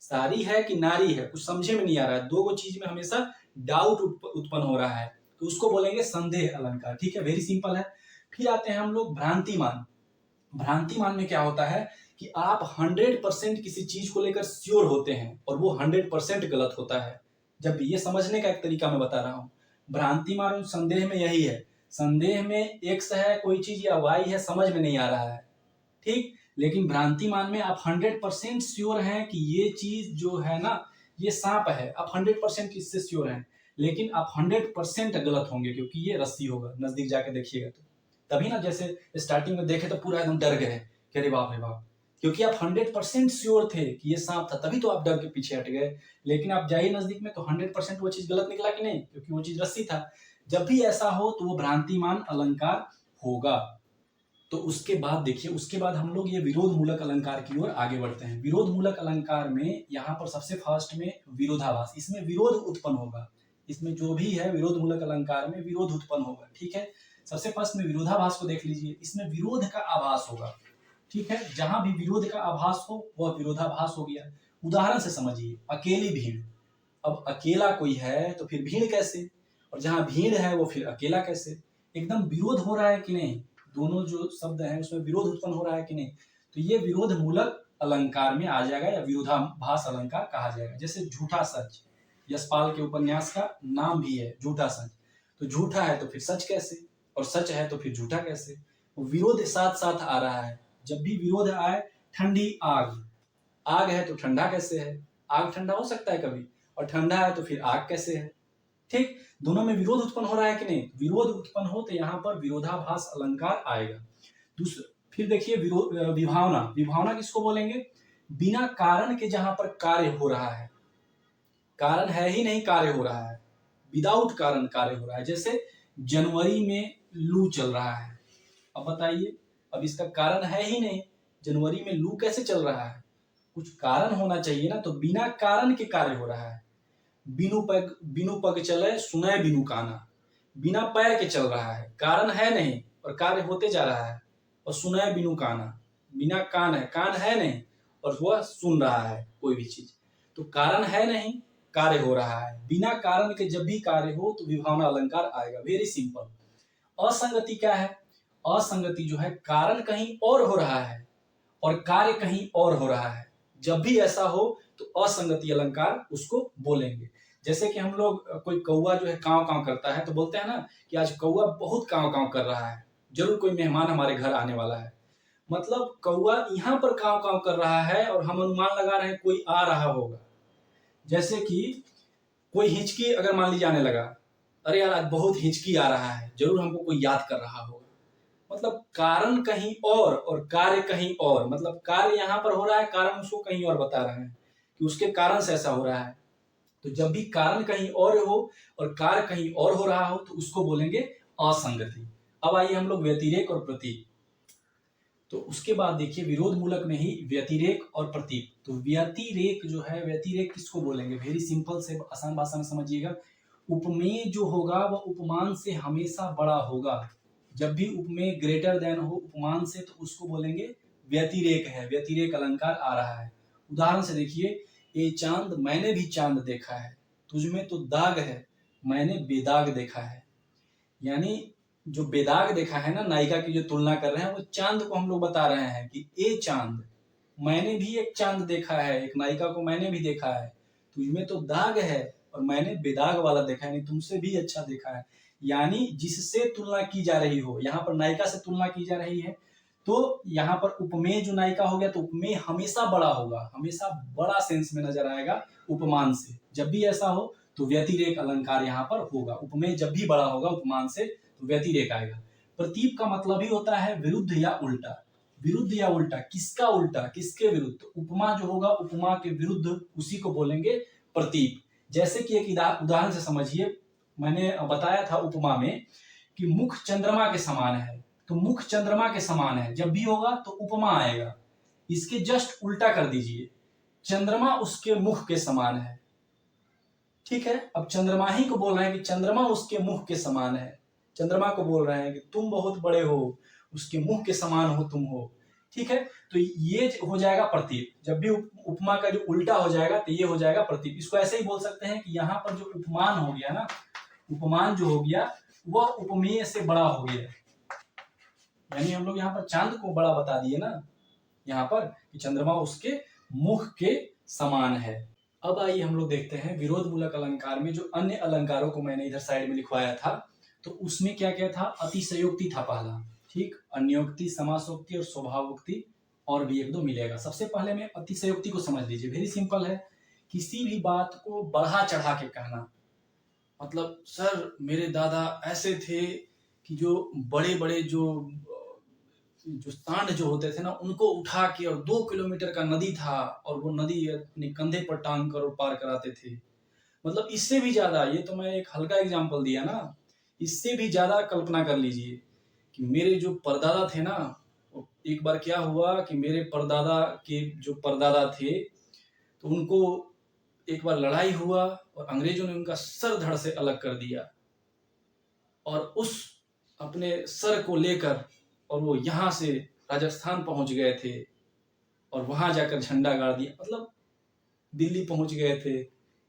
साड़ी है कि नारी है, कुछ समझे में नहीं आ रहा है, दो चीज में हमेशा डाउट उत्पन्न हो रहा है, तो उसको बोलेंगे संदेह अलंकार, ठीक है। वेरी सिंपल है। फिर आते हैं हम लोग भ्रांतिमान। भ्रांतिमान में क्या होता है कि आप 100% किसी चीज को लेकर श्योर होते हैं और वो 100% गलत होता है। जब ये समझने का एक तरीका मैं बता रहा हूँ, भ्रांतिमान और संदेह में यही है। संदेह में एक्स है कोई चीज या वाई है, समझ में नहीं आ रहा है, ठीक। लेकिन भ्रांतिमान में आप 100% श्योर हैं कि ये चीज जो है ना, ये सांप है, आप 100% इससे श्योर हैं, लेकिन आप 100% गलत होंगे क्योंकि ये रस्सी होगा, नजदीक जाके देखिएगा तो। तभी ना, जैसे स्टार्टिंग में देखे तो पूरा एकदम डर गए कि अरे बाप रे बाप, क्योंकि आप 100% श्योर थे कि ये सांप था, तभी तो आप डर के पीछे हट गए। लेकिन आप जाइए नजदीक में तो 100% वो चीज गलत निकला कि नहीं, क्योंकि वो चीज रस्सी था। जब भी ऐसा हो तो वो भ्रांतिमान अलंकार होगा। तो उसके बाद देखिए, उसके बाद हम लोग ये विरोध मूलक अलंकार की ओर आगे बढ़ते हैं। विरोध मूलक अलंकार में यहाँ पर सबसे फर्स्ट में विरोधाभास, इसमें विरोध उत्पन्न होगा, इसमें जो भी है विरोध मूलक अलंकार में विरोध उत्पन्न होगा, ठीक है। सबसे फर्स्ट में विरोधाभास को देख लीजिए, इसमें विरोध का आभास होगा, ठीक है। जहां भी विरोध का आभास हो वह विरोधाभास हो गया। उदाहरण से समझिए, अकेली भीड़, अब अकेला कोई है तो फिर भीड़ कैसे, और जहां भीड़ है वो फिर अकेला कैसे, एकदम विरोध हो रहा है कि नहीं, दोनों जो शब्द हैं उसमें विरोध उत्पन्न हो रहा है कि नहीं, तो ये विरोध मूलक अलंकार में आ जाएगा या विरोधाभास अलंकार कहा जाएगा। जैसे झूठा सच, यशपाल के उपन्यास का नाम भी है झूठा सच, तो झूठा है तो फिर सच कैसे, और सच है तो फिर झूठा कैसे, विरोध साथ साथ आ रहा है। जब भी विरोध आए ठंडी आग, आग है तो ठंडा कैसे है? आग ठंडा हो सकता है कभी, और ठंडा है तो फिर आग कैसे है? ठीक, दोनों में विरोध उत्पन्न हो रहा है कि नहीं? विरोध उत्पन्न हो तो यहाँ पर विरोधाभास अलंकार आएगा। दूसरा, फिर देखिए विभावना, विभावना किसको बोलेंगे? बिना कारण के जहां पर कार्य हो रहा है, कारण है ही नहीं, कार्य हो रहा है, विदाउट कारण कार्य हो रहा है। जैसे जनवरी में लू चल रहा है, अब बताइए, अब इसका कारण है ही नहीं, जनवरी में लू कैसे चल रहा है? कुछ कारण होना चाहिए ना, तो बिना कारण के कार्य हो रहा है। बिनु पग चले सुनय बिनु काना, बिना पैर के चल रहा है, कारण है नहीं और कार्य होते जा रहा है। और सुनय बिनु काना, बिना कान है, कान है नहीं और वह सुन रहा है कोई भी चीज, तो कारण है नहीं, कार्य हो रहा है। बिना कारण के जब भी कार्य हो तो विभावना अलंकार आएगा। Very simple. असंगति क्या है? असंगति जो है, कारण कहीं और हो रहा है और कार्य कहीं और हो रहा है, जब भी ऐसा हो तो असंगति अलंकार उसको बोलेंगे। जैसे कि हम लोग, कोई कौवा जो है काव काव करता है तो बोलते हैं ना कि आज कौवा बहुत काव काव कर रहा है, जरूर कोई मेहमान हमारे घर आने वाला है। मतलब कौवा यहाँ पर काव काव कर रहा है और हम अनुमान लगा रहे हैं कोई आ रहा होगा। जैसे कि कोई हिचकी अगर मान लीजिए आने लगा, अरे यार आज बहुत हिचकी आ रहा है, जरूर हमको कोई याद कर रहा होगा। मतलब कारण कहीं और कार्य कहीं और, मतलब कार्य यहाँ पर हो रहा है, कारण उसको कहीं और बता रहे हैं कि उसके कारण से ऐसा हो रहा है। तो जब भी कारण कहीं और हो और कार्य कहीं और हो रहा हो तो उसको बोलेंगे असंगति। अब आइए हम लोग व्यतिरेक और प्रतीक। तो उसके बाद देखिए विरोध मूलक में ही व्यतिरेक और प्रतीक। तो व्यतिरेक जो है, व्यतिरेक किसको बोलेंगे? वेरी सिंपल से आसान भाषा में समझिएगा। उपमेय जो होगा वह उपमान से हमेशा बड़ा होगा। जब भी उपमेय ग्रेटर देन हो उपमान से तो उसको बोलेंगे व्यतिरेक है, व्यतिरेक अलंकार आ रहा है। उदाहरण से देखिए, ये चांद मैंने भी चांद देखा है, तुझमें तो दाग है मैंने बेदाग देखा है। यानी जो बेदाग देखा है ना, नायिका की जो तुलना कर रहे हैं, वो चांद को हम लोग बता रहे हैं कि ए चांद, मैंने भी एक चांद देखा है, एक नायिका को मैंने भी देखा है, तुझमें तो दाग है और मैंने बेदाग वाला देखा है, तुमसे भी अच्छा देखा है। यानी जिससे तुलना की जा रही हो, यहाँ पर नायिका से तुलना की जा रही है, तो यहाँ पर उपमेय जो नायिका हो गया तो उपमेय हमेशा बड़ा होगा, हमेशा बड़ा सेंस में नजर आएगा उपमान से। जब भी ऐसा हो तो व्यतिरेक अलंकार यहाँ पर होगा। उपमेय जब भी बड़ा होगा उपमान से तो व्यतिरेक आएगा। प्रतीप का मतलब ही होता है विरुद्ध या उल्टा। विरुद्ध या उल्टा, किसका उल्टा, किसके विरुद्ध? उपमा जो होगा उपमा के विरुद्ध, उसी को बोलेंगे प्रतीप। जैसे कि एक उदाहरण से समझिए, मैंने बताया था उपमा में कि मुख चंद्रमा के समान है, तो मुख चंद्रमा के समान है जब भी होगा तो उपमा आएगा। इसके जस्ट उल्टा कर दीजिए, चंद्रमा उसके मुख के समान है। ठीक है, अब चंद्रमा ही को बोल रहे हैं कि चंद्रमा उसके मुख के समान है, चंद्रमा को बोल रहे हैं कि तुम बहुत बड़े हो, उसके मुख के समान हो तुम हो। ठीक है, तो ये हो जाएगा प्रतीप। जब भी उपमा का जो उल्टा हो जाएगा तो ये हो जाएगा प्रतीप। इसको ऐसे ही बोल सकते हैं कि यहाँ पर जो उपमान हो गया ना, उपमान जो हो गया वह उपमेय से बड़ा हो गया। यानी हम लोग यहाँ पर चांद को बड़ा बता दिए ना, यहाँ पर कि चंद्रमा उसके मुख के समान है। अब आइए हम लोग देखते हैं विरोध मूलक अलंकार में जो अन्य अलंकारों को मैंने इधर साइड में लिखवाया था, तो उसमें क्या क्या था? अतिशयोक्ति था पहला, ठीक, अन्योक्ति, समासोक्ति और स्वभावोक्ति, और भी एक दो मिलेगा। सबसे पहले में अतिशयोक्ति को समझ लीजिए। वेरी सिंपल है, किसी भी बात को बढ़ा चढ़ा के कहना। मतलब सर मेरे दादा ऐसे थे कि जो बड़े बड़े जो सांड जो होते थे ना, उनको उठा के, और 2 किलोमीटर का नदी था और वो नदी अपने कंधे पर टांग कर और पार कराते थे। मतलब इससे भी ज्यादा, ये तो मैं एक हल्का एग्जांपल दिया ना, इससे भी ज्यादा कल्पना कर लीजिए कि मेरे जो परदादा थे ना, एक बार क्या हुआ कि मेरे परदादा के जो परदादा थे तो उनको एक बार लड़ाई हुआ और अंग्रेजों ने उनका सर धड़ से अलग कर दिया, और उस अपने सर को लेकर और वो यहाँ से राजस्थान पहुंच गए थे और वहां जाकर झंडा गाड़ दिया, मतलब दिल्ली पहुंच गए थे।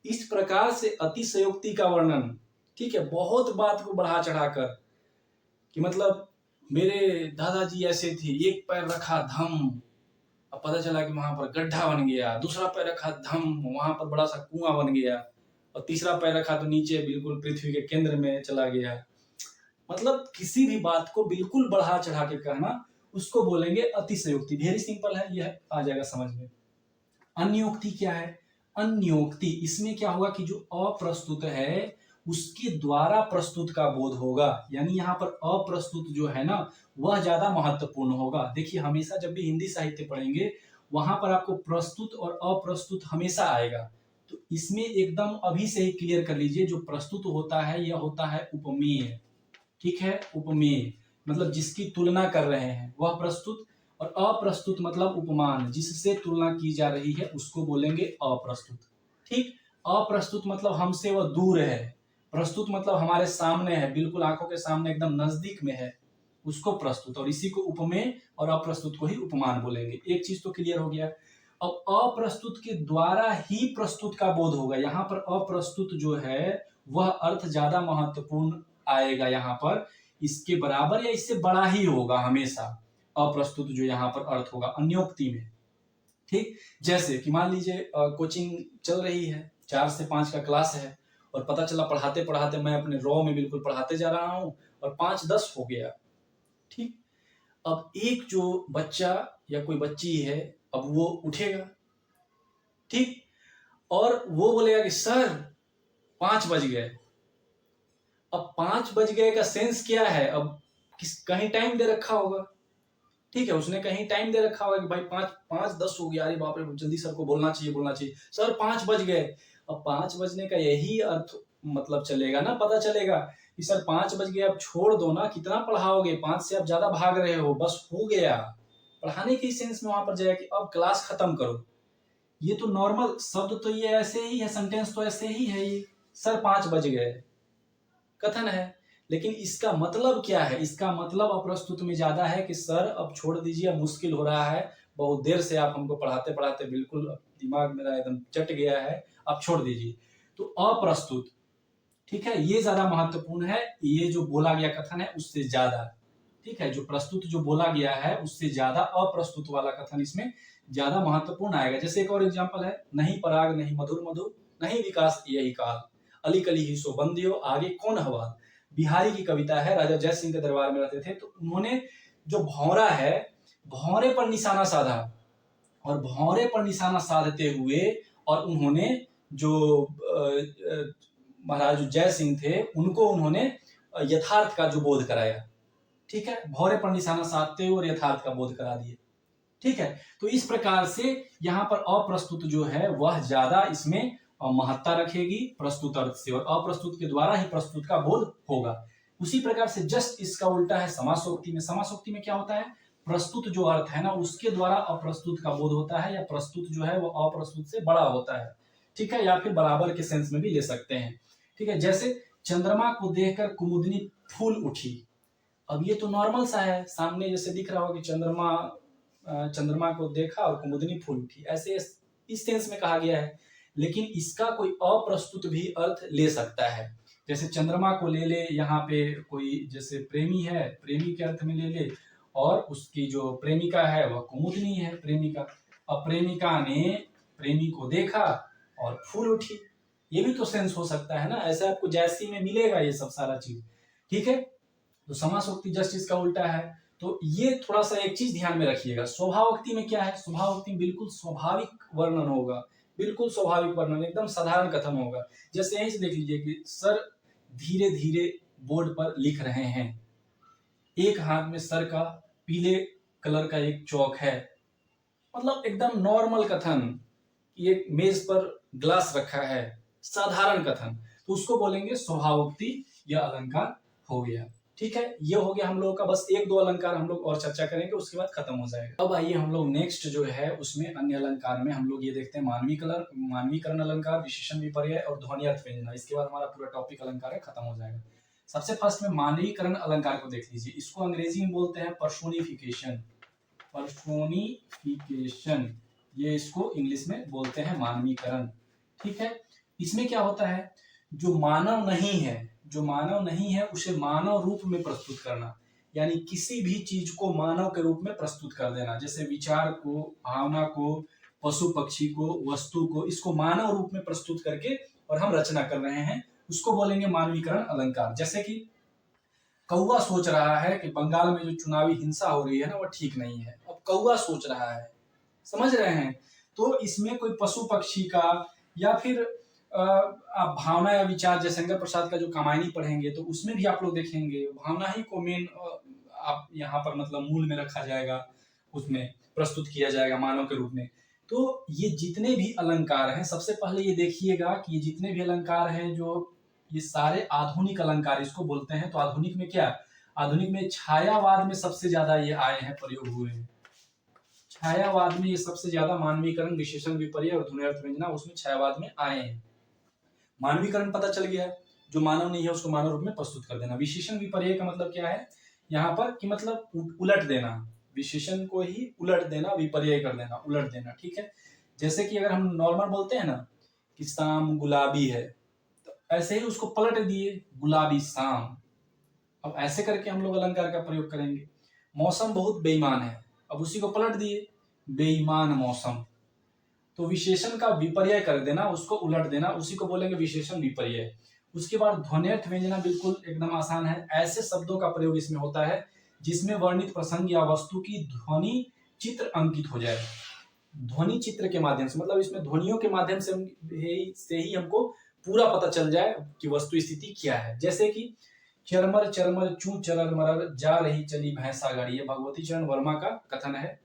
इस प्रकार से अतिशयोक्ति का वर्णन, ठीक है, बहुत बात को बढ़ा चढ़ाकर कि मतलब मेरे दादाजी ऐसे थे, एक पैर रखा धम, अब पता चला कि वहां पर गड्ढा बन गया, दूसरा पैर रखा धम, वहां पर बड़ा सा कुआं बन गया, और तीसरा पैर रखा तो नीचे बिल्कुल पृथ्वी के केंद्र में चला गया। मतलब किसी भी बात को बिल्कुल बढ़ा चढ़ा के कहना, उसको बोलेंगे अतिशयोक्ति। वेरी सिंपल है, यह आ जाएगा समझ में। अन्योक्ति क्या है? अन्योक्ति, इसमें क्या होगा कि जो अप्रस्तुत है उसके द्वारा प्रस्तुत का बोध होगा, यानी यहाँ पर अप्रस्तुत जो है ना वह ज्यादा महत्वपूर्ण होगा। देखिए हमेशा जब भी हिंदी साहित्य पढ़ेंगे वहां पर आपको प्रस्तुत और अप्रस्तुत हमेशा आएगा। तो इसमें एकदम अभी से ही क्लियर कर लीजिए, जो प्रस्तुत होता है यह होता है उपमेय। ठीक है, उपमेय मतलब जिसकी तुलना कर रहे हैं वह प्रस्तुत, और अप्रस्तुत मतलब उपमान, जिससे तुलना की जा रही है उसको बोलेंगे अप्रस्तुत। ठीक, अप्रस्तुत मतलब हमसे वह दूर है, प्रस्तुत मतलब हमारे सामने है, बिल्कुल आंखों के सामने एकदम नजदीक में है, उसको प्रस्तुत, और इसी को उपमेय और अप्रस्तुत को ही उपमान बोलेंगे। एक चीज तो क्लियर हो गया। अब अप्रस्तुत के द्वारा ही प्रस्तुत का बोध होगा, यहाँ पर अप्रस्तुत जो है वह अर्थ ज्यादा महत्वपूर्ण आएगा, यहाँ पर इसके बराबर या इससे बड़ा ही होगा हमेशा अप्रस्तुत जो यहाँ पर अर्थ होगा अन्योक्ति में। ठीक, जैसे कि मान लीजिए कोचिंग चल रही है, 4 से 5 का क्लास है, और पता चला पढ़ाते पढ़ाते मैं अपने रॉ में बिल्कुल पढ़ाते जा रहा हूं और 5-10 हो गया। ठीक, अब एक जो बच्चा या कोई बच्ची है अब वो उठेगा, ठीक, और वो बोलेगा कि सर 5 बज गए। अब 5 बज गए का सेंस क्या है? अब कहीं टाइम दे रखा होगा, ठीक है, उसने कहीं टाइम दे रखा होगा कि भाई 5:10 हो गया, अरे बाप रे जल्दी सर को बोलना चाहिए सर 5 बज गए। अब 5 बजने का यही अर्थ मतलब चलेगा ना, पता चलेगा कि सर 5 बज गए, अब छोड़ दो ना, कितना पढ़ाओगे, 5 से अब ज्यादा भाग रहे हो, बस हो गया। पढ़ाने के सेंस में वहां पर जाएगा कि अब क्लास खत्म करो। ये तो नॉर्मल शब्द तो ये ऐसे ही है, सेंटेंस तो ऐसे ही है, ये सर 5 बज गए कथन है, लेकिन इसका मतलब क्या है? इसका मतलब अप्रस्तुत में ज्यादा है कि सर अब छोड़ दीजिए, मुश्किल हो रहा है, बहुत देर से आप हमको पढ़ाते पढ़ाते बिल्कुल दिमाग मेरा एकदम चट गया है, आप छोड़ दीजिए। तो अप्रस्तुत, ठीक है, ये ज्यादा महत्वपूर्ण है, ये जो बोला गया कथन है उससे ज्यादा। ठीक है, जो प्रस्तुत जो बोला गया है उससे ज्यादा अप्रस्तुत वाला कथन इसमें ज्यादा महत्वपूर्ण आएगा। जैसे एक और एग्जाम्पल है, नहीं पराग नहीं मधुर मधुर, नहीं विकास यही काल, अली कली ही सो बंदियो, आगे कौन हवा। बिहारी की कविता है, राजा जय सिंह के दरबार में रहते थे, तो उन्होंने जो भौरा है, भौरे पर निशाना साधा, और भौरे पर निशाना साधते हुए और उन्होंने जो महाराज जय सिंह थे उनको उन्होंने यथार्थ का जो बोध कराया। ठीक है, भौरे पर निशाना साधते हुए और यथार्थ का बोध करा दिए। ठीक है, तो इस प्रकार से यहाँ पर अप्रस्तुत जो है वह ज्यादा इसमें महत्ता रखेगी प्रस्तुत अर्थ से, और अप्रस्तुत के द्वारा ही प्रस्तुत का बोध होगा। उसी प्रकार से जस्ट इसका उल्टा है समासोक्ति में। समासोक्ति में क्या होता है? प्रस्तुत जो अर्थ है ना उसके द्वारा अप्रस्तुत का बोध होता है, या प्रस्तुत जो है वो अप्रस्तुत से बड़ा होता है। ठीक है, या फिर बराबर के सेंस में भी ले सकते हैं। ठीक है, जैसे चंद्रमा को देखकर कुमुदनी फूल उठी। अब ये तो नॉर्मल सा है, सामने जैसे दिख रहा हो कि चंद्रमा को देखा और कुमुदनी फूल उठी, ऐसे इस सेंस में कहा गया है। लेकिन इसका कोई अप्रस्तुत भी अर्थ ले सकता है, जैसे चंद्रमा को ले ले, यहाँ पे कोई जैसे प्रेमी है, प्रेमी के अर्थ में ले ले, और उसकी जो प्रेमिका है वह कुमुदनी है, प्रेमिका। अब प्रेमिका ने प्रेमी को देखा और फूल उठी, ये भी तो सेंस हो सकता है ना, ऐसा आपको जैसी में मिलेगा ये सब सारा चीज। ठीक है, तो समासोक्ति जस्ट इसका उल्टा है। तो ये थोड़ा सा एक चीज ध्यान में रखिएगा। स्वभावोक्ति में क्या है? स्वभावोक्ति में बिल्कुल स्वाभाविक वर्णन होगा, बिल्कुल स्वाभाविक वर्णन, एकदम साधारण कथन होगा। जैसे यहीं से देख लीजिए कि सर धीरे धीरे बोर्ड पर लिख रहे हैं, एक हाथ में सर का पीले कलर का एक चौक है, मतलब एकदम नॉर्मल कथन। ये मेज पर ग्लास रखा है, साधारण कथन, तो उसको बोलेंगे स्वभावोक्ति या अलंकार हो गया। ठीक है, ये हो गया हम लोगों का, बस 1-2 अलंकार हम लोग और चर्चा करेंगे, उसके बाद खत्म हो जाएगा। अब आइए हम लोग नेक्स्ट जो है उसमें अन्य अलंकार में हम लोग ये देखते हैं मानवीकरण अलंकार, विशेषण विपर्यय और ध्वनि अर्थ व्यंजना। इसके बाद हमारा पूरा टॉपिक अलंकार है, खत्म हो जाएगा। सबसे फर्स्ट में मानवीकरण अलंकार को देख लीजिए, इसको अंग्रेजी में बोलते हैं पर्सोनिफिकेशन। पर्सोनिफिकेशन, ये इसको इंग्लिश में बोलते हैं मानवीकरण। ठीक है, इसमें क्या होता है, जो मानव नहीं है उसे मानव रूप में प्रस्तुत करना, यानी किसी भी चीज को मानव के रूप में प्रस्तुत कर देना, जैसे विचार को, भावना को, पशु पक्षी को, वस्तु को, इसको मानव रूप में प्रस्तुत करके और हम रचना कर रहे हैं, उसको बोलेंगे मानवीकरण अलंकार। जैसे कि कौवा सोच रहा है कि बंगाल में जो चुनावी हिंसा हो रही है ना वो ठीक नहीं है। अब कौवा सोच रहा है, समझ रहे हैं? तो इसमें कोई पशु पक्षी का या फिर आप भावना या विचार जयशंकर प्रसाद का जो कामायनी पढ़ेंगे तो उसमें भी आप लोग देखेंगे भावना ही को मेन आप यहाँ पर मतलब मूल में रखा जाएगा, उसमें प्रस्तुत किया जाएगा मानव के रूप में। तो ये जितने भी अलंकार हैं, सबसे पहले ये देखिएगा कि ये जितने भी अलंकार हैं जो ये सारे आधुनिक अलंकार इसको बोलते हैं। तो आधुनिक में क्या, आधुनिक में छायावाद में सबसे ज्यादा ये आए हैं, प्रयोग हुए हैं। छायावाद में ये सबसे ज्यादा मानवीकरण, विशेषण, विपर्य और ध्वन्यार्थ व्यंजना उसमें छायावाद में आए हैं। मानवीकरण पता चल गया, जो मानव नहीं है उसको मानव रूप में प्रस्तुत कर देना। विशेषण विपर्य का मतलब क्या है यहाँ पर कि मतलब उलट देना, विशेषण को ही उलट देना, विपर्य कर देना, उलट देना, ठीक है। जैसे कि अगर हम नॉर्मल बोलते हैं ना कि शाम गुलाबी है, तो ऐसे ही उसको पलट दिए गुलाबी शाम। अब ऐसे करके हम लोग अलंकार का प्रयोग करेंगे। मौसम बहुत बेईमान है, अब उसी को पलट दिए बेईमान मौसम। तो विशेषण का विपर्य कर देना, उसको उलट देना, उसी को बोलेंगे विशेषण विपर्य। उसके बाद ध्वन्यर्थ व्यंजना बिल्कुल एकदम आसान है। ऐसे शब्दों का प्रयोग इसमें होता है जिसमें वर्णित प्रसंग या वस्तु की ध्वनि चित्र अंकित हो जाए। ध्वनि चित्र के माध्यम से मतलब इसमें ध्वनियों के माध्यम से ही हमको पूरा पता चल जाए कि वस्तु स्थिति क्या है। जैसे कि चरमर चरमर चू चरर मरर जा रही चली भैंसा गाड़ी, ये भगवती चरण वर्मा का कथन है।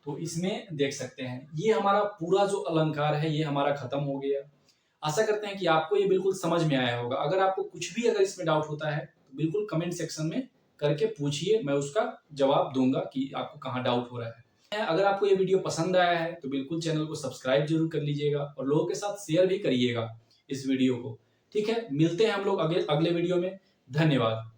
तो इसमें देख सकते हैं ये हमारा पूरा जो अलंकार है ये हमारा खत्म हो गया। आशा करते हैं कि आपको ये बिल्कुल समझ में आया होगा। अगर आपको कुछ भी अगर इसमें डाउट होता है तो बिल्कुल कमेंट सेक्शन में करके पूछिए, मैं उसका जवाब दूंगा कि आपको कहाँ डाउट हो रहा है। अगर आपको ये वीडियो पसंद आया है तो बिल्कुल चैनल को सब्सक्राइब जरूर कर लीजिएगा और लोगों के साथ शेयर भी करिएगा इस वीडियो को, ठीक है। मिलते हैं हम लोग अगले वीडियो में। धन्यवाद।